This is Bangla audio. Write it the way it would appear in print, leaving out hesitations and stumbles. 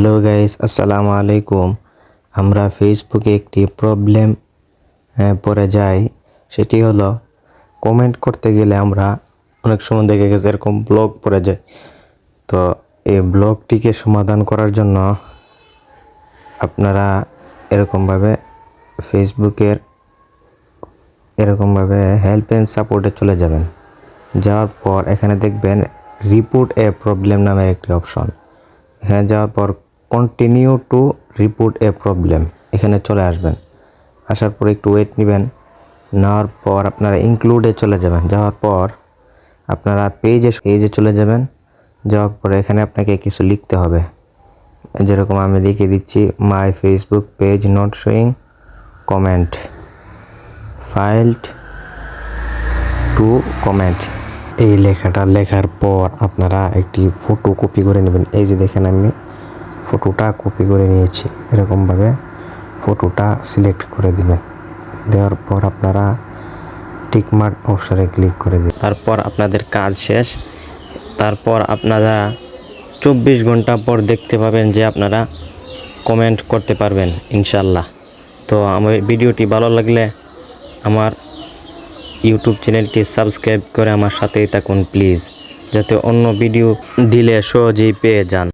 হ্যালো গাইস, আসসালামু আলাইকুম। আমরা ফেসবুকে একটি প্রবলেম পড়ে যাই। সেটি হলো কমেন্ট করতে গেলে আমরা অনেক সময় দেখে গেছে এরকম ব্লক পড়ে যায়। তো এই ব্লকটিকে সমাধান করার জন্য আপনারা এরকমভাবে ফেসবুকের হেল্প অ্যান্ড সাপোর্টে চলে যাবেন। যাওয়ার পর এখানে দেখবেন রিপোর্ট এ প্রবলেম নামের একটি অপশন। এখানে যাওয়ার পর continue to report A problem এখানে চলে আসবেন। আসার পর একটু ওয়েট নেবেন। নেওয়ার পর আপনারা ইনক্লুডে চলে যাবেন। যাওয়ার পর আপনারা পেজে চলে যাবেন। যাওয়ার পরে এখানে আপনাকে কিছু লিখতে হবে। যেরকম আমি লিখে দিচ্ছি, my Facebook page not showing comment, ফাইলড two comment. এই লেখাটা লেখার পর আপনারা একটি ফটো কপি করে নেবেন। এই যে দেখেন, আমি ফটোটা কপি করে নিয়েছি। এরকমভাবে ফটোটা সিলেক্ট করে দিবেন। দেওয়ার পর আপনারা টিকমার্ক অপশনে ক্লিক করে দিন। তারপর আপনাদের কাজ শেষ। তারপর আপনারা 24 ঘন্টা পর দেখতে পাবেন যে আপনারা কমেন্ট করতে পারবেন ইনশাল্লাহ। তো আমার ভিডিওটি ভালো লাগলে আমার ইউটিউব চ্যানেলটি সাবস্ক্রাইব করে আমার সাথেই থাকুন প্লিজ, যাতে অন্য ভিডিও দিলে সহজেই পেয়ে যান।